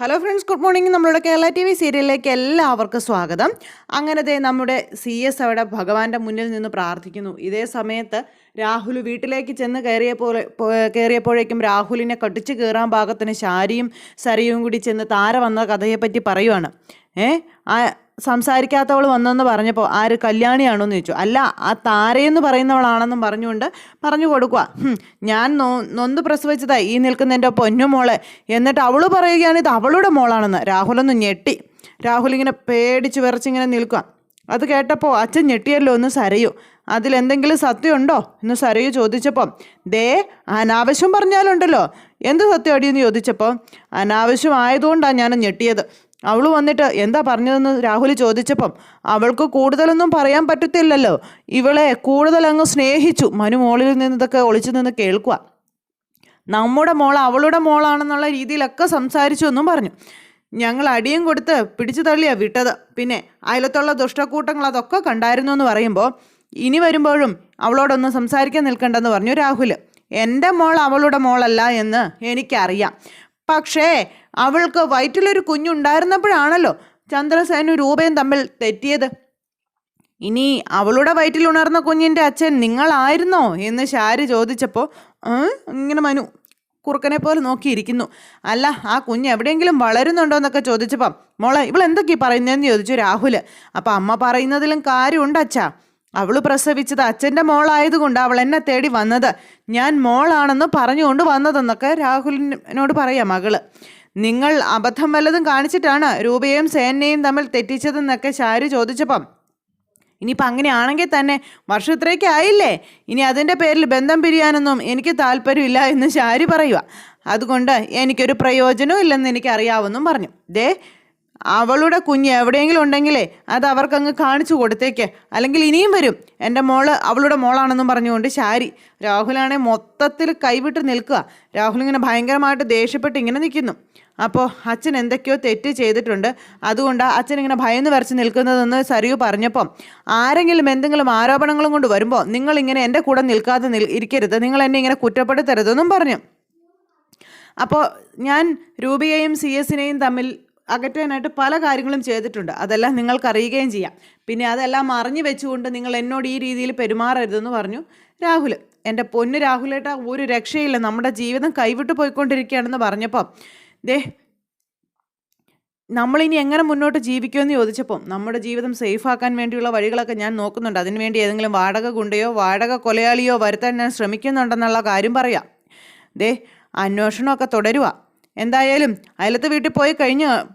Hello friends, good morning. നമ്മളുടെ Kerala T V സീരിയലിലേക്ക് എല്ലാവർക്കും സ്വാഗതം. അങ്ങനത്തെ നമ്മുടെ CS അവിടെ ഭഗവാന്റെ മുന്നിൽ നിന്ന് പ്രാർത്ഥിക്കുന്നു. ഇതേ സമയത്ത് രാഹുൽ വീട്ടിലേക്ക് ചെന്ന് കയറിയപ്പോഴേക്കും രാഹുലിനെ കടിച്ചു കയറാൻ പാകത്തിന് ശാരിയും സരിയും കൂടി ചെന്ന് താര വന്ന കഥയെപ്പറ്റി പറയുവാണ്. ആ സംസാരിക്കാത്തവൾ വന്നെന്ന് പറഞ്ഞപ്പോൾ ആര് കല്യാണിയാണോന്ന് ചോദിച്ചു. അല്ല, ആ താരയെന്ന് പറയുന്നവളാണെന്നും പറഞ്ഞു കൊടുക്കുക. ഞാൻ നൊന്ത് പ്രസവിച്ചതാ ഈ നിൽക്കുന്ന എൻ്റെ പൊന്നുമോളെ. എന്നിട്ട് അവൾ പറയുകയാണ് ഇത് അവളുടെ മോളാണെന്ന്. രാഹുലൊന്ന് ഞെട്ടി. രാഹുൽ ഇങ്ങനെ പേടിച്ച് വിറച്ചിങ്ങനെ നിൽക്കുക. അത് കേട്ടപ്പോൾ അച്ഛൻ ഞെട്ടിയല്ലോ എന്ന് സരയു. അതിലെന്തെങ്കിലും സത്യമുണ്ടോ എന്ന് സരയു ചോദിച്ചപ്പം അനാവശ്യം പറഞ്ഞാലുണ്ടല്ലോ. എന്ത് സത്യം അടിയെന്ന് ചോദിച്ചപ്പോൾ അനാവശ്യം ആയതുകൊണ്ടാണ് ഞാൻ ഞെട്ടിയത്. അവൾ വന്നിട്ട് എന്താ പറഞ്ഞതെന്ന് രാഹുൽ ചോദിച്ചപ്പം അവൾക്ക് കൂടുതലൊന്നും പറയാൻ പറ്റത്തില്ലല്ലോ, ഇവളെ കൂടുതൽ അങ്ങ് സ്നേഹിച്ചു. മനു മോളിൽ നിന്ന് ഇതൊക്കെ ഒളിച്ചു നിന്ന് കേൾക്കുക. നമ്മുടെ മോൾ അവളുടെ മോളാണെന്നുള്ള രീതിയിലൊക്കെ സംസാരിച്ചു എന്നും പറഞ്ഞു. ഞങ്ങൾ അടിയും കൊടുത്ത് പിടിച്ചു തള്ളിയാണ് വിട്ടത്. പിന്നെ അയലത്തുള്ള ദുഷ്ടക്കൂട്ടങ്ങൾ അതൊക്കെ കണ്ടായിരുന്നു എന്ന് പറയുമ്പോൾ ഇനി വരുമ്പോഴും അവളോടൊന്ന് സംസാരിക്കാൻ നിൽക്കണ്ടെന്ന് പറഞ്ഞു രാഹുൽ. എൻ്റെ മോൾ അവളുടെ മോളല്ല എന്ന് എനിക്കറിയാം. പക്ഷേ അവൾക്ക് വയറ്റിലൊരു കുഞ്ഞുണ്ടായിരുന്നപ്പോഴാണല്ലോ ചന്ദ്രസേനും രൂപയും തമ്മിൽ തെറ്റിയത്. ഇനി അവളുടെ വയറ്റിൽ ഉണർന്ന കുഞ്ഞിൻ്റെ അച്ഛൻ നിങ്ങളായിരുന്നോ എന്ന് ശാരി ചോദിച്ചപ്പോൾ ഇങ്ങനെ മനു കുറുക്കനെ പോലെ നോക്കിയിരിക്കുന്നു. അല്ല, ആ കുഞ്ഞ് എവിടെയെങ്കിലും വളരുന്നുണ്ടോ എന്നൊക്കെ ചോദിച്ചപ്പം മോളെ ഇവളെന്തൊക്കെയാണ് പറയുന്നതെന്ന് ചോദിച്ചു രാഹുൽ. അപ്പം അമ്മ പറയുന്നതിലും കാര്യമുണ്ട് അച്ഛാ. അവൾ പ്രസവിച്ചത് അച്ഛൻ്റെ മോളായതുകൊണ്ട് അവൾ എന്നെ തേടി വന്നത്, ഞാൻ മോളാണെന്ന് പറഞ്ഞുകൊണ്ട് വന്നതെന്നൊക്കെ രാഹുലിനോട് പറയാം മകള്. നിങ്ങൾ അബദ്ധം വല്ലതും കാണിച്ചിട്ടാണ് രൂപയും സേനയും തമ്മിൽ തെറ്റിച്ചതെന്നൊക്കെ ശാരി ചോദിച്ചപ്പം ഇനിയിപ്പോൾ അങ്ങനെയാണെങ്കിൽ തന്നെ വർഷം ഇത്രയൊക്കെ ആയില്ലേ, ഇനി അതിൻ്റെ പേരിൽ ബന്ധം പിരിയാനൊന്നും എനിക്ക് താല്പര്യമില്ല എന്ന് ശാരി പറയുക. അതുകൊണ്ട് എനിക്കൊരു പ്രയോജനവും ഇല്ലെന്ന് എനിക്കറിയാവുന്നും പറഞ്ഞു. അവളുടെ കുഞ്ഞ് എവിടെയെങ്കിലും ഉണ്ടെങ്കിലേ അത് അവർക്കങ്ങ് കാണിച്ചു കൊടുത്തേക്ക്, അല്ലെങ്കിൽ ഇനിയും വരും എൻ്റെ മോള് അവളുടെ മോളാണെന്നും പറഞ്ഞുകൊണ്ട് ശാരി. രാഹുലാണെ മൊത്തത്തിൽ കൈവിട്ട് നിൽക്കുക. രാഹുൽ ഇങ്ങനെ ഭയങ്കരമായിട്ട് ദേഷ്യപ്പെട്ട് ഇങ്ങനെ നിൽക്കുന്നു. അപ്പോൾ അച്ഛൻ എന്തൊക്കെയോ തെറ്റ് ചെയ്തിട്ടുണ്ട്, അതുകൊണ്ട് അച്ഛൻ ഇങ്ങനെ ഭയന്ന് വരച്ച് നിൽക്കുന്നതെന്ന് സരിയു പറഞ്ഞപ്പം ആരെങ്കിലും എന്തെങ്കിലും ആരോപണങ്ങളും കൊണ്ട് വരുമ്പോൾ നിങ്ങളിങ്ങനെ എൻ്റെ കൂടെ നിൽക്കാതെ ഇരിക്കരുത്, നിങ്ങൾ എന്നെ ഇങ്ങനെ കുറ്റപ്പെടുത്തരുതെന്നും പറഞ്ഞു. അപ്പോൾ ഞാൻ രൂപയെയും CS-നെയും തമ്മിൽ അകറ്റാനായിട്ട് പല കാര്യങ്ങളും ചെയ്തിട്ടുണ്ട്, അതെല്ലാം നിങ്ങൾക്കറിയുകയും ചെയ്യാം. പിന്നെ അതെല്ലാം അറിഞ്ഞു വെച്ചുകൊണ്ട് നിങ്ങൾ എന്നോട് ഈ രീതിയിൽ പെരുമാറരുതെന്ന് പറഞ്ഞു രാഹുൽ. എൻ്റെ പൊന്ന് രാഹുലേട്ട, ഒരു രക്ഷയില്ല, നമ്മുടെ ജീവിതം കൈവിട്ട് പോയിക്കൊണ്ടിരിക്കുകയാണെന്ന് പറഞ്ഞപ്പം നമ്മളിനി എങ്ങനെ മുന്നോട്ട് ജീവിക്കുമെന്ന് ചോദിച്ചപ്പം നമ്മുടെ ജീവിതം സേഫാക്കാൻ വേണ്ടിയുള്ള വഴികളൊക്കെ ഞാൻ നോക്കുന്നുണ്ട്. അതിനുവേണ്ടി ഏതെങ്കിലും വാടക ഗുണ്ടയോ വാടക കൊലയാളിയോ വരുത്താൻ ഞാൻ ശ്രമിക്കുന്നുണ്ടെന്നുള്ള കാര്യം പറയാം. അന്വേഷണമൊക്കെ തുടരുക. എന്തായാലും അയലത്ത് വീട്ടിൽ പോയി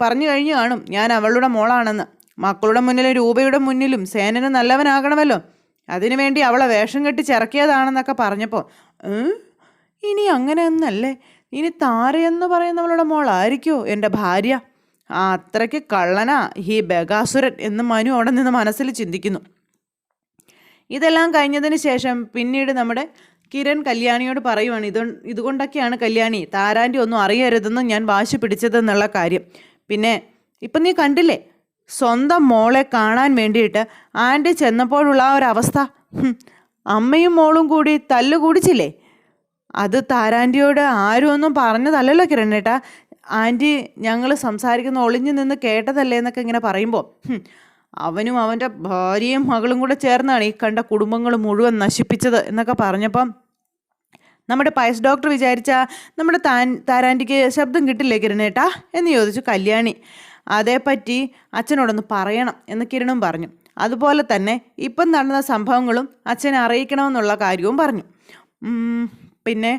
പറഞ്ഞു കഴിഞ്ഞു കാണും ഞാൻ അവളുടെ മോളാണെന്ന്. മക്കളുടെ മുന്നിലും രൂപയുടെ മുന്നിലും സേനന് നല്ലവനാകണമല്ലോ, അതിനുവേണ്ടി അവളെ വേഷം കെട്ടി ചിറക്കിയതാണെന്നൊക്കെ പറഞ്ഞപ്പോൾ ഇനി അങ്ങനെയൊന്നല്ലേ, ഇനി താരയെന്ന് പറയുന്നവളുടെ മോളായിരിക്കുമോ എൻ്റെ ഭാര്യ? അത്രയ്ക്ക് കള്ളനാ ഈ ബഗാസുരൻ എന്ന് മനു അവിടെ നിന്ന് മനസ്സിൽ ചിന്തിക്കുന്നു. ഇതെല്ലാം കഴിഞ്ഞതിന് ശേഷം പിന്നീട് നമ്മുടെ കിരൺ കല്യാണിയോട് പറയുവാണ്, ഇതുകൊണ്ടൊക്കെയാണ് കല്യാണി താരാൻ്റെ ഒന്നും അറിയരുതെന്ന് ഞാൻ വാശി പിടിച്ചതെന്നുള്ള കാര്യം. പിന്നെ ഇപ്പം നീ കണ്ടില്ലേ സ്വന്തം മോളെ കാണാൻ വേണ്ടിയിട്ട് ആൻറ്റി ചെന്നപ്പോഴുള്ള ആ ഒരവസ്ഥ, അമ്മയും മോളും കൂടി തല്ലുകൂടിച്ചില്ലേ. അത് താരാൻ്റിയോട് ആരും ഒന്നും പറഞ്ഞതല്ലല്ലോ കിരണേട്ടാ, ആൻറ്റി ഞങ്ങൾ സംസാരിക്കുന്ന ഒളിഞ്ഞു നിന്ന് കേട്ടതല്ലേ എന്നൊക്കെ ഇങ്ങനെ പറയുമ്പോൾ അവനും അവൻ്റെ ഭാര്യയും മകളും കൂടെ ചേർന്നാണ് ഈ കണ്ട കുടുംബങ്ങൾ മുഴുവൻ നശിപ്പിച്ചത് എന്നൊക്കെ പറഞ്ഞപ്പം നമ്മുടെ പയസ് ഡോക്ടർ വിചാരിച്ച നമ്മുടെ താരാൻറ്റിക്ക് ശബ്ദം കിട്ടില്ലേ കിരണേട്ടാ എന്ന് ചോദിച്ചു കല്യാണി. അതേപ്പറ്റി അച്ഛനോടൊന്ന് പറയണം എന്ന് കിരണും പറഞ്ഞു. അതുപോലെ തന്നെ ഇപ്പം നടന്ന സംഭവങ്ങളും അച്ഛനെ അറിയിക്കണമെന്നുള്ള കാര്യവും പറഞ്ഞു. പിന്നെ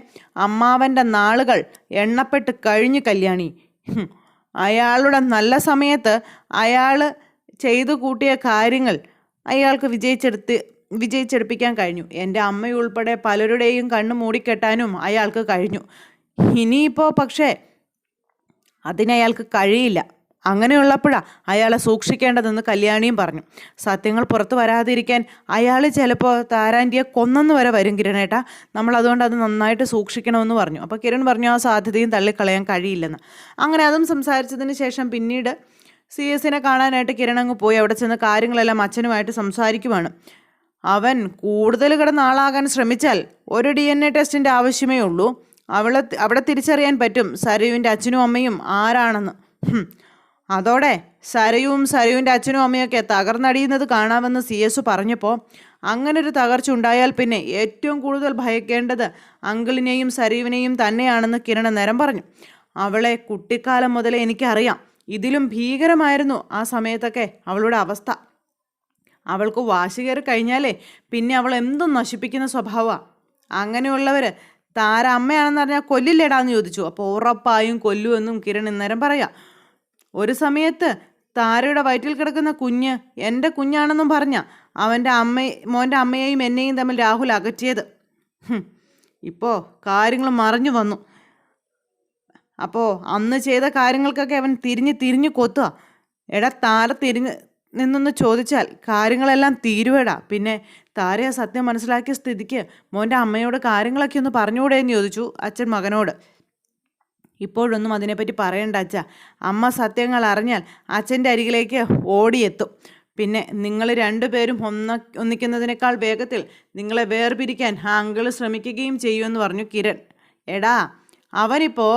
അമ്മാവൻ്റെ നാളുകൾ എണ്ണപ്പെട്ട് കഴിഞ്ഞു കല്യാണി. അയാളുടെ നല്ല സമയത്ത് അയാൾ ചെയ്തു കൂട്ടിയ കാര്യങ്ങൾ അയാൾക്ക് വിജയിച്ചെടുപ്പിക്കാൻ കഴിഞ്ഞു. എൻ്റെ അമ്മയുൾപ്പെടെ പലരുടെയും കണ്ണ് മൂടിക്കെട്ടാനും അയാൾക്ക് കഴിഞ്ഞു. ഇനിയിപ്പോൾ പക്ഷേ അതിനയാൾക്ക് കഴിയില്ല. അങ്ങനെയുള്ളപ്പോഴാണ് അയാളെ സൂക്ഷിക്കേണ്ടതെന്ന് കല്യാണിയും പറഞ്ഞു. സത്യങ്ങൾ പുറത്തു വരാതിരിക്കാൻ അയാൾ ചിലപ്പോൾ താരാൻറ്റിയെ കൊന്നെന്ന് വരെ വരും കിരണേട്ടാ, നമ്മളതുകൊണ്ട് അത് നന്നായിട്ട് സൂക്ഷിക്കണമെന്ന് പറഞ്ഞു. അപ്പോൾ കിരൺ പറഞ്ഞു ആ സാധ്യതയും തള്ളിക്കളയാൻ കഴിയില്ലെന്ന്. അങ്ങനെ അതും സംസാരിച്ചതിന് ശേഷം പിന്നീട് CS-നെ കാണാനായിട്ട് കിരൺ അങ്ങ് പോയി. അവിടെ ചെന്ന് കാര്യങ്ങളെല്ലാം അച്ഛനുമായിട്ട് സംസാരിക്കുവാണ്. അവൻ കൂടുതൽ കിടന്ന ആളാകാൻ ശ്രമിച്ചാൽ ഒരു DNA ടെസ്റ്റിൻ്റെ ആവശ്യമേ ഉള്ളൂ. അവിടെ തിരിച്ചറിയാൻ പറ്റും സരയുവിൻ്റെ അച്ഛനും അമ്മയും ആരാണെന്ന്. ഹും. അതോടെ സരയുവിൻ്റെ അച്ഛനും അമ്മയൊക്കെ തകർന്നടിയുന്നത് കാണാമെന്ന് CS പറഞ്ഞപ്പോൾ അങ്ങനൊരു തകർച്ച ഉണ്ടായാൽ പിന്നെ ഏറ്റവും കൂടുതൽ ഭയക്കേണ്ടത് അങ്കിളിനെയും സരയുവിനെയും തന്നെയാണെന്ന് കിരൺ നേരം പറഞ്ഞു. അവളെ കുട്ടിക്കാലം മുതലേ എനിക്കറിയാം. ഇതിലും ഭീകരമായിരുന്നു ആ സമയത്തൊക്കെ അവളുടെ അവസ്ഥ. അവൾക്ക് വാശി കയറി കഴിഞ്ഞാലേ പിന്നെ അവൾ എന്തും നശിപ്പിക്കുന്ന സ്വഭാവമാണ്. അങ്ങനെയുള്ളവർ താര അമ്മയാണെന്ന് പറഞ്ഞാൽ കൊല്ലില്ലേടാന്ന് ചോദിച്ചു. അപ്പോൾ ഉറപ്പായും കൊല്ലുമെന്നും കിരൺ ഇന്നേരം പറയാം. ഒരു സമയത്ത് താരയുടെ വയറ്റിൽ കിടക്കുന്ന കുഞ്ഞ് എൻ്റെ കുഞ്ഞാണെന്നും പറഞ്ഞ മോൻ്റെ അമ്മയെയും എന്നെയും തമ്മിൽ രാഹുൽ അകറ്റിയത്. ഇപ്പോൾ കാര്യങ്ങൾ മറിഞ്ഞു വന്നു. അപ്പോൾ അന്ന് ചെയ്ത കാര്യങ്ങൾക്കൊക്കെ അവൻ തിരിഞ്ഞ് കൊത്തുക. എടാ താര നിന്നൊന്ന് ചോദിച്ചാൽ കാര്യങ്ങളെല്ലാം തീരുവേടാ. പിന്നെ താരയെ സത്യം മനസ്സിലാക്കിയ സ്ഥിതിക്ക് മോൻ്റെ അമ്മയോട് കാര്യങ്ങളൊക്കെ ഒന്ന് പറഞ്ഞുകൂടെയെന്ന് ചോദിച്ചു അച്ഛൻ മകനോട്. ഇപ്പോഴൊന്നും അതിനെപ്പറ്റി പറയണ്ട അച്ഛ. അമ്മ സത്യങ്ങൾ അറിഞ്ഞാൽ അച്ഛൻ്റെ അരികിലേക്ക് ഓടിയെത്തും. പിന്നെ നിങ്ങൾ രണ്ടുപേരും ഒന്നിക്കുന്നതിനേക്കാൾ വേഗത്തിൽ നിങ്ങളെ വേർപിരിക്കാൻ ആ അങ്കിള് ശ്രമിക്കുകയും ചെയ്യുമെന്ന് പറഞ്ഞു കിരൺ. എടാ അവനിപ്പോൾ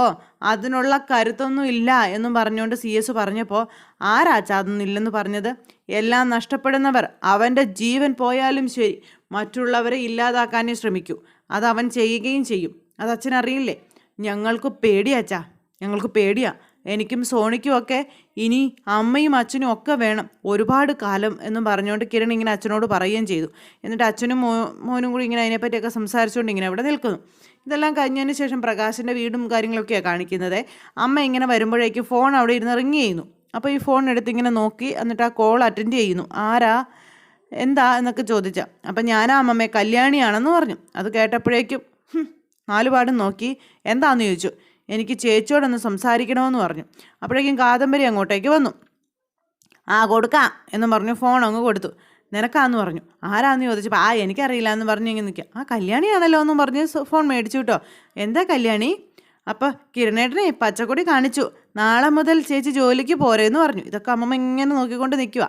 അതിനുള്ള കരുത്തൊന്നും ഇല്ല എന്നും പറഞ്ഞുകൊണ്ട് CS പറഞ്ഞപ്പോൾ ആരാച്ചാ അതൊന്നും ഇല്ലെന്ന് പറഞ്ഞത്? എല്ലാം നഷ്ടപ്പെടുന്നവർ അവൻ്റെ ജീവൻ പോയാലും ശരി മറ്റുള്ളവരെ ഇല്ലാതാക്കാനേ ശ്രമിക്കൂ. അത് അവൻ ചെയ്യുകയും ചെയ്യും. അത് അച്ഛനറിയില്ലേ? ഞങ്ങൾക്ക് പേടിയാച്ചാ, ഞങ്ങൾക്ക് പേടിയാ. എനിക്കും സോണിക്കും ഒക്കെ ഇനി അമ്മയും അച്ഛനും ഒക്കെ വേണം ഒരുപാട് കാലം എന്നും പറഞ്ഞുകൊണ്ട് കിരൺ ഇങ്ങനെ അച്ഛനോട് പറയുകയും ചെയ്തു. എന്നിട്ട് അച്ഛനും മോനും കൂടി ഇങ്ങനെ അതിനെപ്പറ്റിയൊക്കെ സംസാരിച്ചുകൊണ്ട് ഇങ്ങനെ അവിടെ നിൽക്കുന്നു. ഇതെല്ലാം കഴിഞ്ഞതിന് ശേഷം പ്രകാശിൻ്റെ വീടും കാര്യങ്ങളൊക്കെയാണ് കാണിക്കുന്നത്. അമ്മ ഇങ്ങനെ വരുമ്പോഴേക്കും ഫോൺ അവിടെ ഇരുന്ന് റിങ് ചെയ്യുന്നു. അപ്പോൾ ഈ ഫോൺ എടുത്ത് ഇങ്ങനെ നോക്കി എന്നിട്ട് ആ കോൾ അറ്റൻഡ് ചെയ്യുന്നു. ആരാ എന്താ എന്നൊക്കെ ചോദിച്ചാൽ അപ്പം ഞാനാ അമ്മമ്മേ കല്യാണിയാണെന്ന് പറഞ്ഞു. അത് കേട്ടപ്പോഴേക്കും നാലുപാടും നോക്കി എന്താണെന്ന് ചോദിച്ചു. എനിക്ക് ചേച്ചിയോടൊന്ന് സംസാരിക്കണമെന്ന് പറഞ്ഞു. അപ്പോഴേക്കും കാദംബരി അങ്ങോട്ടേക്ക് വന്നു. കൊടുക്കാം എന്നും പറഞ്ഞു ഫോൺ അങ്ങ് കൊടുത്തു. നിനക്കാന്ന് പറഞ്ഞു. ആരാന്ന് ചോദിച്ചപ്പോൾ എനിക്കറിയില്ല എന്ന് പറഞ്ഞ് ഇങ്ങനെ നിൽക്കുക. കല്യാണിയാണല്ലോ എന്നും പറഞ്ഞ് ഫോൺ മേടിച്ചു കേട്ടോ. എന്താ കല്യാണി? അപ്പോൾ കിരണേട്ടനെ പച്ചക്കൊടി കാണിച്ചു. നാളെ മുതൽ ചേച്ചി ജോലിക്ക് പോരേന്ന് പറഞ്ഞു. ഇതൊക്കെ അമ്മമ്മ ഇങ്ങനെ നോക്കിക്കൊണ്ട് നിൽക്കുക.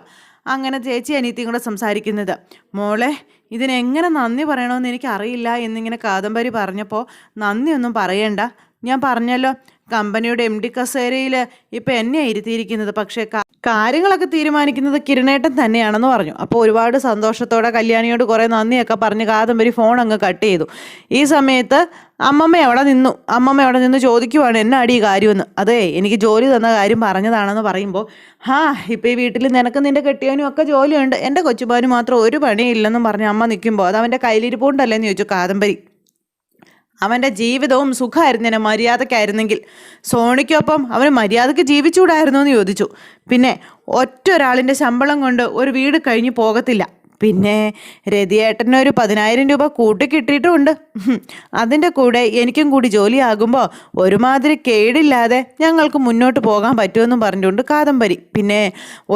അങ്ങനെ ചേച്ചി അനിയത്തിയും കൂടെ സംസാരിക്കുന്നത്. മോളെ ഇതിനെങ്ങനെ നന്ദി പറയണമെന്ന് എനിക്കറിയില്ല എന്നിങ്ങനെ കാദംബരി പറഞ്ഞപ്പോൾ നന്ദിയൊന്നും പറയണ്ട. ഞാൻ പറഞ്ഞല്ലോ കമ്പനിയുടെ MD കസേരയിൽ ഇപ്പം എന്നെയാണ് ഇരുത്തിയിരിക്കുന്നത്. പക്ഷേ കാര്യങ്ങളൊക്കെ തീരുമാനിക്കുന്നത് കിരണേട്ടൻ തന്നെയാണെന്ന് പറഞ്ഞു. അപ്പോൾ ഒരുപാട് സന്തോഷത്തോടെ കല്യാണിയോട് കുറേ നന്ദിയൊക്കെ പറഞ്ഞ് കാദംബരി ഫോൺ അങ്ങ് കട്ട് ചെയ്തു. ഈ സമയത്ത് അമ്മമ്മ അവിടെ നിന്ന് ചോദിക്കുവാണ് എന്നാടി ഈ കാര്യമെന്ന്. അതെ എനിക്ക് ജോലി തന്ന കാര്യം പറഞ്ഞതാണെന്ന് പറയുമ്പോൾ ഇപ്പോൾ ഈ വീട്ടിൽ നിനക്ക് നിൻ്റെ കെട്ടിയവനും ഒക്കെ ജോലിയുണ്ട്, എൻ്റെ കൊച്ചുപാനും മാത്രം ഒരു പണിയില്ലെന്നും പറഞ്ഞ് അമ്മ നിൽക്കുമ്പോൾ അത് അവൻ്റെ കയ്യിലിരിപ്പുണ്ടല്ലേന്ന് ചോദിച്ചു കാദംബരി. അവൻ്റെ ജീവിതവും സുഖമായിരുന്നേനെ മര്യാദക്കായിരുന്നെങ്കിൽ. സോണിക്കൊപ്പം അവന് മര്യാദയ്ക്ക് ജീവിച്ചുകൂടായിരുന്നു എന്ന് ചോദിച്ചു. പിന്നെ ഒരാളിൻ്റെ ശമ്പളം കൊണ്ട് ഒരു വീട് കഴിഞ്ഞ് പോകത്തില്ല. പിന്നെ രതിയേട്ടനൊരു 10,000 രൂപ കൂട്ടിക്കിട്ടിയിട്ടുമുണ്ട്. അതിൻ്റെ കൂടെ എനിക്കും കൂടി ജോലിയാകുമ്പോൾ ഒരുമാതിരി കേടില്ലാതെ ഞങ്ങൾക്ക് മുന്നോട്ട് പോകാൻ പറ്റുമെന്നും പറഞ്ഞുകൊണ്ട് കാദംബരി. പിന്നെ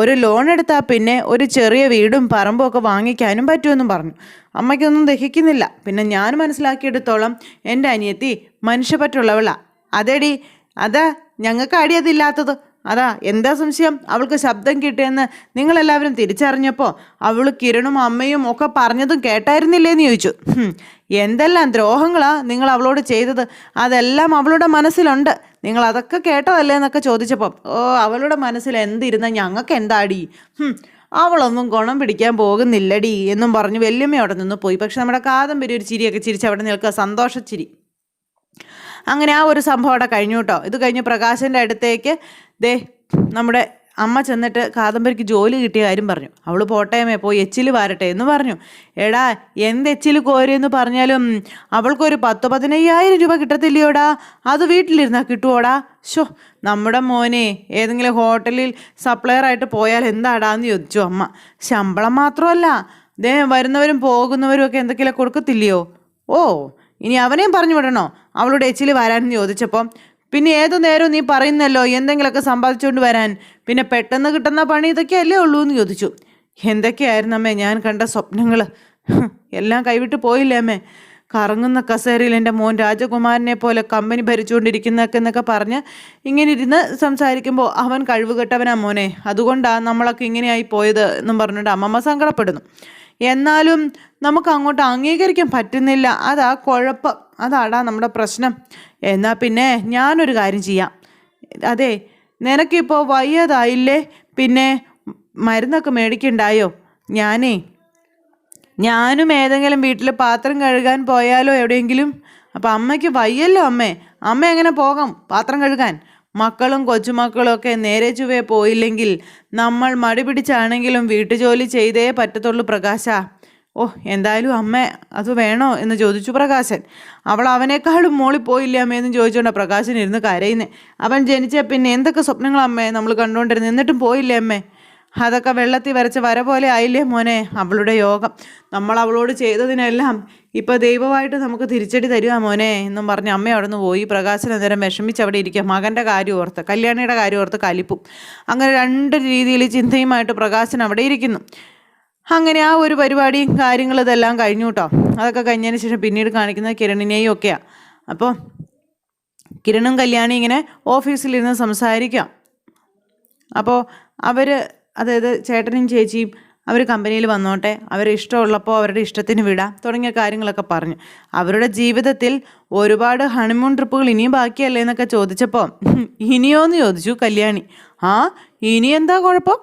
ഒരു ലോൺ എടുത്താൽ പിന്നെ ഒരു ചെറിയ വീടും പറമ്പും ഒക്കെ വാങ്ങിക്കാനും പറ്റുമെന്നും പറഞ്ഞു. അമ്മയ്ക്കൊന്നും ദഹിക്കുന്നില്ല. പിന്നെ ഞാൻ മനസ്സിലാക്കിയെടുത്തോളം എൻ്റെ അനിയത്തി മനുഷ്യപ്പറ്റുള്ളവളാ. അതെടി അതാ ഞങ്ങൾക്ക് അടിയതില്ലാത്തത്. അതാ എന്താ സംശയം? അവൾക്ക് ശബ്ദം കിട്ടിയെന്ന് നിങ്ങളെല്ലാവരും തിരിച്ചറിഞ്ഞപ്പോൾ അവൾ കിരണും അമ്മയും ഒക്കെ പറഞ്ഞതും കേട്ടായിരുന്നില്ലേന്ന് ചോദിച്ചു. എന്തെല്ലാം ദ്രോഹങ്ങളാ നിങ്ങൾ അവളോട് ചെയ്തത്? അതെല്ലാം അവളുടെ മനസ്സിലുണ്ട്. നിങ്ങൾ അതൊക്കെ കേട്ടതല്ലേ എന്നൊക്കെ ചോദിച്ചപ്പം അവളുടെ മനസ്സിൽ എന്തിരുന്ന ഞങ്ങൾക്ക് എന്താടി? അവളൊന്നും ഗുണം പിടിക്കാൻ പോകുന്നില്ലടി എന്നും പറഞ്ഞു വല്യമ്മ അവിടെ നിന്ന് പോയി. പക്ഷെ നമ്മുടെ കാദംബരി ഒരു ചിരിയൊക്കെ ചിരിച്ച് അവിടെ നിൽക്കുക, സന്തോഷച്ചിരി. അങ്ങനെ ആ ഒരു സംഭവം അവിടെ കഴിഞ്ഞു കേട്ടോ. ഇത് കഴിഞ്ഞ് പ്രകാശൻ്റെ അടുത്തേക്ക് നമ്മുടെ അമ്മ ചെന്നിട്ട് കാദംബരിക്ക് ജോലി കിട്ടിയ കാര്യം പറഞ്ഞു. അവൾ പോട്ടയമേ പോയി എച്ചിൽ വാരട്ടെ എന്ന് പറഞ്ഞു. എടാ എന്ത് എച്ചിൽ കോരെന്ന് പറഞ്ഞാലും അവൾക്കൊരു 10,000-15,000 രൂപ കിട്ടത്തില്ലയോടാ? അത് വീട്ടിലിരുന്നാൽ കിട്ടുവോടാ? നമ്മുടെ മോനെ ഏതെങ്കിലും ഹോട്ടലിൽ സപ്ലയറായിട്ട് പോയാൽ എന്താടാന്ന് ചോദിച്ചു അമ്മ. ശമ്പളം മാത്രമല്ല വരുന്നവരും പോകുന്നവരും ഒക്കെ എന്തൊക്കെയാണ് കൊടുക്കത്തില്ലയോ? ഇനി അവനെയും പറഞ്ഞു വിടണോ അവളുടെ എച്ചിൽ വരാനെന്ന് ചോദിച്ചപ്പം പിന്നെ ഏതു നേരവും നീ പറയുന്നല്ലോ എന്തെങ്കിലുമൊക്കെ സമ്പാദിച്ചുകൊണ്ട് വരാൻ. പിന്നെ പെട്ടെന്ന് കിട്ടുന്ന പണി ഇതൊക്കെയല്ലേ ഉള്ളൂ എന്ന് ചോദിച്ചു. എന്തൊക്കെയായിരുന്നു അമ്മേ ഞാൻ കണ്ട സ്വപ്നങ്ങൾ? എല്ലാം കൈവിട്ട് പോയില്ലേ അമ്മേ? കറങ്ങുന്ന കസേരയിൽ എൻ്റെ മോൻ രാജകുമാരനെ പോലെ കമ്പനി ഭരിച്ചുകൊണ്ടിരിക്കുന്നൊക്കെ പറഞ്ഞ് ഇങ്ങനെ ഇരുന്ന് സംസാരിക്കുമ്പോൾ അവൻ കഴിവുകെട്ടവനാ മോനെ, അതുകൊണ്ടാണ് നമ്മളൊക്കെ ഇങ്ങനെയായി പോയത് എന്നും പറഞ്ഞിട്ട് അമ്മമ്മ സങ്കടപ്പെടുന്നു. എന്നാലും നമുക്ക് അങ്ങോട്ട് അംഗീകരിക്കാൻ പറ്റുന്നില്ല, അതാ കുഴപ്പം, അതാടാ നമ്മുടെ പ്രശ്നം. എന്നാൽ പിന്നെ ഞാനൊരു കാര്യം ചെയ്യാം. അതെ നിനക്കിപ്പോൾ വയ്യാതായില്ലേ, പിന്നെ മരുന്നൊക്കെ മേടിക്കണ്ടായോ? ഞാനും ഏതെങ്കിലും വീട്ടിൽ പാത്രം കഴുകാൻ പോയാലോ എവിടെയെങ്കിലും? അപ്പം അമ്മയ്ക്ക് വയ്യല്ലോ അമ്മ എങ്ങനെ പോകാം പാത്രം കഴുകാൻ? മക്കളും കൊച്ചുമക്കളും ഒക്കെ നേരെ ചുവേ പോയില്ലെങ്കിൽ നമ്മൾ മടി പിടിച്ചാണെങ്കിലും വീട്ടുജോലി ചെയ്തേ പറ്റത്തുള്ളൂ പ്രകാശ. ഓ, എന്തായാലും അമ്മ അത് വേണോ എന്ന് ചോദിച്ചു പ്രകാശൻ. അവൾ അവനേക്കാളും മോളിൽ പോയില്ലേ അമ്മയെന്ന് ചോദിച്ചുകൊണ്ടാണ് പ്രകാശൻ ഇരുന്ന് കരയുന്നേ. അവൻ ജനിച്ച പിന്നെ എന്തൊക്കെ സ്വപ്നങ്ങളമ്മേ നമ്മൾ കണ്ടുകൊണ്ടിരുന്നു, എന്നിട്ടും പോയില്ലേ അമ്മേ? അതൊക്കെ വെള്ളത്തിൽ വരച്ച വര പോലെ ആയില്ലേ മോനെ അവളുടെ യോഗം. നമ്മൾ അവളോട് ചെയ്തതിനെല്ലാം ഇപ്പോൾ ദൈവമായിട്ട് നമുക്ക് തിരിച്ചടി തരുക മോനെ എന്നും പറഞ്ഞ് അമ്മ അവിടെ നിന്ന് പോയി. പ്രകാശൻ അന്നേരം വിഷമിച്ച് അവിടെ ഇരിക്കുക. മകൻ്റെ കാര്യം ഓർത്ത്, കല്യാണിയുടെ കാര്യം ഓർത്ത് കലിപ്പും. അങ്ങനെ രണ്ട് രീതിയിൽ ചിന്തയുമായിട്ട് പ്രകാശൻ അവിടെ ഇരിക്കുന്നു. അങ്ങനെ ആ ഒരു പരിപാടിയും കാര്യങ്ങളും ഇതെല്ലാം കഴിഞ്ഞു കേട്ടോ. അതൊക്കെ കഴിഞ്ഞതിന് ശേഷം പിന്നീട് കാണിക്കുന്നത് കിരണിനെയും ഒക്കെയാണ്. അപ്പോൾ കിരണും കല്യാണി ഇങ്ങനെ ഓഫീസിലിരുന്ന് സംസാരിക്കാം. അപ്പോൾ അവർ, അതായത് ചേട്ടനും ചേച്ചിയും, അവർ കമ്പനിയിൽ വന്നോട്ടെ, അവരെ ഇഷ്ടമുള്ളപ്പോൾ അവരുടെ ഇഷ്ടത്തിന് വിടാം തുടങ്ങിയ കാര്യങ്ങളൊക്കെ പറഞ്ഞു. അവരുടെ ജീവിതത്തിൽ ഒരുപാട് ഹണിമൂൺ ട്രിപ്പുകൾ ഇനിയും ബാക്കിയല്ലേ എന്നൊക്കെ ചോദിച്ചപ്പോൾ ഇനിയോന്ന് ചോദിച്ചു കല്യാണി. ഇനി എന്താ കുഴപ്പം?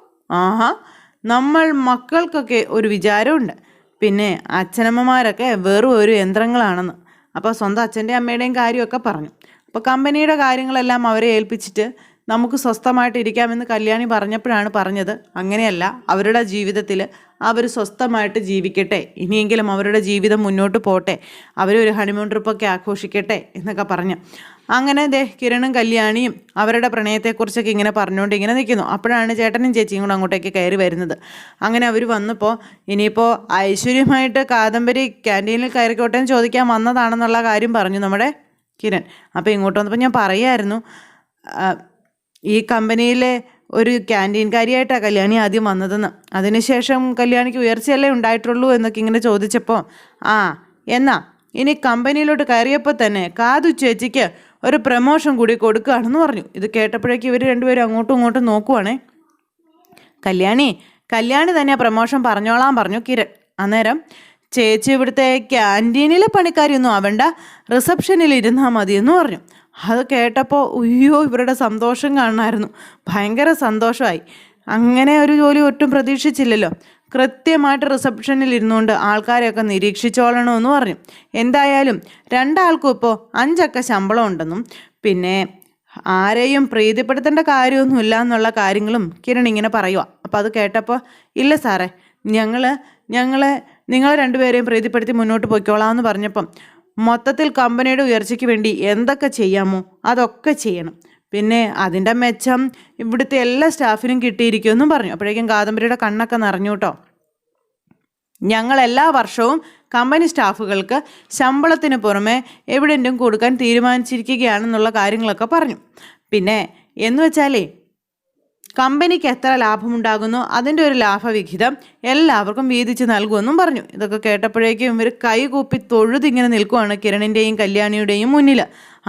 നമ്മൾ മക്കൾക്കൊക്കെ ഒരു വിചാരമുണ്ട്, പിന്നെ അച്ഛനമ്മമാരൊക്കെ വെറും ഒരു യന്ത്രങ്ങളാണെന്ന്. അപ്പോൾ സ്വന്തം അച്ഛൻ്റെ അമ്മയുടെയും കാര്യമൊക്കെ പറഞ്ഞു. അപ്പോൾ കമ്പനിയുടെ കാര്യങ്ങളെല്ലാം അവരെ ഏൽപ്പിച്ചിട്ട് നമുക്ക് സ്വസ്ഥമായിട്ട് ഇരിക്കാമെന്ന് കല്യാണി പറഞ്ഞപ്പോഴാണ് പറഞ്ഞത്, അങ്ങനെയല്ല, അവരുടെ ജീവിതത്തിൽ അവർ സ്വസ്ഥമായിട്ട് ജീവിക്കട്ടെ, ഇനിയെങ്കിലും അവരുടെ ജീവിതം മുന്നോട്ട് പോട്ടെ, അവരൊരു ഹണിമൂൺ ട്രിപ്പൊക്കെ ആഘോഷിക്കട്ടെ എന്നൊക്കെ പറഞ്ഞു. അങ്ങനെ കിരണും കല്യാണിയും അവരുടെ പ്രണയത്തെക്കുറിച്ചൊക്കെ ഇങ്ങനെ പറഞ്ഞുകൊണ്ട് ഇങ്ങനെ നിൽക്കുന്നു. അപ്പോഴാണ് ചേട്ടനും ചേച്ചിയും കൂടെ അങ്ങോട്ടേക്ക് കയറി വരുന്നത്. അങ്ങനെ അവർ വന്നപ്പോൾ ഇനിയിപ്പോൾ ഐശ്വര്യമായിട്ട് കാദംബരി ക്യാൻറ്റീനിൽ കയറിക്കോട്ടെ എന്ന് ചോദിക്കാൻ വന്നതാണെന്നുള്ള കാര്യം പറഞ്ഞു നമ്മുടെ കിരൺ. അപ്പോൾ ഇങ്ങോട്ട് വന്നപ്പോൾ ഞാൻ പറയായിരുന്നു, ഈ കമ്പനിയിലെ ഒരു ക്യാൻറ്റീൻകാരിയായിട്ടാണ് കല്യാണി ആദ്യം വന്നതെന്ന്, അതിനുശേഷം കല്യാണിക്ക് ഉയർച്ചയല്ലേ ഉണ്ടായിട്ടുള്ളൂ എന്നൊക്കെ ഇങ്ങനെ ചോദിച്ചപ്പോൾ എന്നാ ഇനി കമ്പനിയിലോട്ട് കയറിയപ്പോൾ തന്നെ കാതു ചേച്ചിക്ക് ഒരു പ്രമോഷൻ കൂടി കൊടുക്കുകയാണെന്ന് പറഞ്ഞു. ഇത് കേട്ടപ്പോഴേക്കും ഇവർ രണ്ടുപേരും അങ്ങോട്ടും ഇങ്ങോട്ടും നോക്കുവാണേ. കല്യാണി തന്നെ പ്രമോഷൻ പറഞ്ഞോളാൻ പറഞ്ഞു കിരൺ. അന്നേരം ചേച്ചി ഇവിടുത്തെ ക്യാൻറ്റീനിലെ പണിക്കാരിയൊന്നും ആവണ്ട, റിസപ്ഷനിൽ ഇരുന്നാൽ മതിയെന്ന് പറഞ്ഞു. അത് കേട്ടപ്പോൾ അയ്യോ, ഇവരുടെ സന്തോഷം കാണണമായിരുന്നു. ഭയങ്കര സന്തോഷമായി. അങ്ങനെ ഒരു ജോലി ഒട്ടും പ്രതീക്ഷിച്ചില്ലല്ലോ. കൃത്യമായിട്ട് റിസപ്ഷനിൽ ഇരുന്നുകൊണ്ട് ആൾക്കാരെയൊക്കെ നിരീക്ഷിച്ചോളണമെന്ന് പറഞ്ഞു. എന്തായാലും രണ്ടാൾക്കും ഇപ്പോൾ 5 അക്ക ശമ്പളം ഉണ്ടെന്നും പിന്നെ ആരെയും പ്രീതിപ്പെടുത്തേണ്ട കാര്യമൊന്നുമില്ല എന്നുള്ള കാര്യങ്ങളും കിരൺ ഇങ്ങനെ പറയുക. അപ്പോൾ അത് കേട്ടപ്പോൾ ഇല്ല സാറേ, നിങ്ങളെ രണ്ടുപേരെയും പ്രീതിപ്പെടുത്തി മുന്നോട്ട് പോയിക്കോളാമെന്ന് പറഞ്ഞപ്പം മൊത്തത്തിൽ കമ്പനിയുടെ ഉയർച്ചയ്ക്ക് വേണ്ടി എന്തൊക്കെ ചെയ്യാമോ അതൊക്കെ ചെയ്യണം, പിന്നെ അതിൻ്റെ മെച്ചം ഇവിടുത്തെ എല്ലാ സ്റ്റാഫിനും കിട്ടിയിരിക്കുമെന്നും പറഞ്ഞു. അപ്പോഴേക്കും കാദംബരിയുടെ കണ്ണൊക്കെ നിറഞ്ഞു കേട്ടോ. ഞങ്ങൾ എല്ലാ വർഷവും കമ്പനി സ്റ്റാഫുകൾക്ക് ശമ്പളത്തിന് പുറമെ എവിടെയെങ്കിലും കൊടുക്കാൻ തീരുമാനിച്ചിരിക്കുകയാണെന്നുള്ള കാര്യങ്ങളൊക്കെ പറഞ്ഞു. പിന്നെ എന്ന് വെച്ചാലേ കമ്പനിക്ക് എത്ര ലാഭമുണ്ടാകുന്നോ അതിൻ്റെ ഒരു ലാഭവിഹിതം എല്ലാവർക്കും വീതിച്ച് നൽകുമെന്നും പറഞ്ഞു. ഇതൊക്കെ കേട്ടപ്പോഴേക്കും ഇവർ കൈകൂപ്പി തൊഴുതിങ്ങനെ നിൽക്കുവാണ് കിരണിൻ്റെയും കല്യാണിയുടെയും മുന്നിൽ.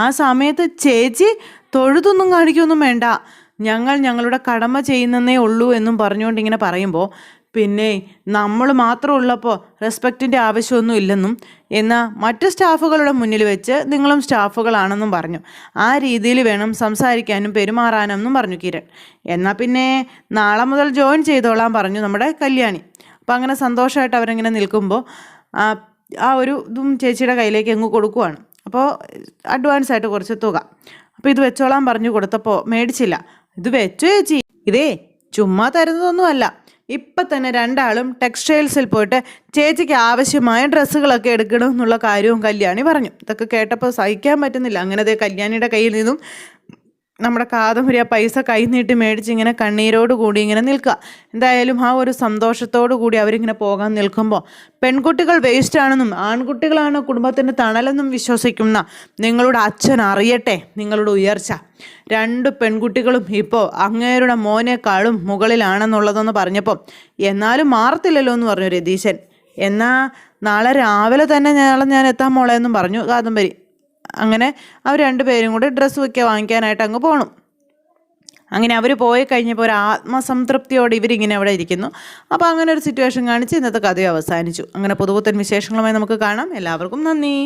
ആ സമയത്ത് ചേച്ചി തൊഴുതൊന്നും കാണിക്കൊന്നും വേണ്ട, ഞങ്ങളുടെ കടമ ചെയ്യുന്നതേ ഉള്ളൂ എന്നും പറഞ്ഞുകൊണ്ട് ഇങ്ങനെ പറയുമ്പോൾ പിന്നെ നമ്മൾ മാത്രം ഉള്ളപ്പോൾ റെസ്പെക്റ്റിൻ്റെ ആവശ്യമൊന്നും ഇല്ലെന്നും എന്നാൽ മറ്റ് സ്റ്റാഫുകളുടെ മുന്നിൽ വെച്ച് നിങ്ങളും സ്റ്റാഫുകളാണെന്നും പറഞ്ഞു. ആ രീതിയിൽ വേണം സംസാരിക്കാനും പെരുമാറാനെന്നും പറഞ്ഞു കിരൺ. എന്നാൽ പിന്നെ നാളെ മുതൽ ജോയിൻ ചെയ്തോളാൻ പറഞ്ഞു നമ്മുടെ കല്യാണി. അപ്പോൾ അങ്ങനെ സന്തോഷമായിട്ട് അവരിങ്ങനെ നിൽക്കുമ്പോൾ ആ ഒരു ഇതും ചേച്ചിയുടെ കയ്യിലേക്ക് അങ്ങ് കൊടുക്കുവാണ്. അപ്പോൾ അഡ്വാൻസ് ആയിട്ട് കുറച്ച് തുക, അപ്പോൾ ഇത് വെച്ചോളാൻ പറഞ്ഞു കൊടുത്തപ്പോൾ മേടിച്ചില്ല. ഇത് വെച്ചു ചേച്ചി, ഇതേ ചുമ്മാ തരുന്നതൊന്നുമല്ല, ഇപ്പം തന്നെ രണ്ടാളും ടെക്സ്റ്റൈൽസിൽ പോയിട്ട് ചേച്ചിക്ക് ആവശ്യമായ ഡ്രസ്സുകളൊക്കെ എടുക്കണം എന്നുള്ള കാര്യവും കല്യാണി പറഞ്ഞു. ഇതൊക്കെ കേട്ടപ്പോൾ സഹിക്കാൻ പറ്റുന്നില്ല. അങ്ങനെ കല്യാണിയുടെ കയ്യിൽ നിന്നും നമ്മുടെ കാദംബരി ആ പൈസ കൈ നീട്ടി മേടിച്ച് ഇങ്ങനെ കണ്ണീരോട് കൂടി ഇങ്ങനെ നിൽക്കുക. എന്തായാലും ആ ഒരു സന്തോഷത്തോടു കൂടി അവരിങ്ങനെ പോകാൻ നിൽക്കുമ്പോൾ പെൺകുട്ടികൾ വേസ്റ്റാണെന്നും ആൺകുട്ടികളാണ് കുടുംബത്തിൻ്റെ തണലെന്നും വിശ്വസിക്കുന്ന നിങ്ങളുടെ അച്ഛൻ അറിയട്ടെ നിങ്ങളുടെ ഉയർച്ച. 2 പെൺകുട്ടികളും ഇപ്പോൾ അങ്ങേരുടെ മോനേക്കാളും മുകളിലാണെന്നുള്ളതെന്ന് പറഞ്ഞപ്പോൾ എന്നാലും മാറത്തില്ലല്ലോ എന്ന് പറഞ്ഞു രതീശൻ. എന്നാൽ നാളെ രാവിലെ തന്നെ ഞാൻ എത്താൻ മോളെ എന്നും പറഞ്ഞു കാദംബരി. അങ്ങനെ അവർ 2 പേരും കൂടി ഡ്രസ്സ് ഒക്കെ വാങ്ങിക്കാനായിട്ട് അങ്ങ് പോകണം. അങ്ങനെ അവർ പോയി കഴിഞ്ഞപ്പോൾ ഒരു ആത്മസംതൃപ്തിയോടെ ഇവരിങ്ങനെ അവിടെ ഇരിക്കുന്നു. അപ്പോൾ അങ്ങനെ ഒരു സിറ്റുവേഷൻ കാണിച്ച് ഇന്നത്തെ കഥ അവസാനിച്ചു. അങ്ങനെ പുതുപുത്തൻ വിശേഷങ്ങളുമായി നമുക്ക് കാണാം. എല്ലാവർക്കും നന്ദി.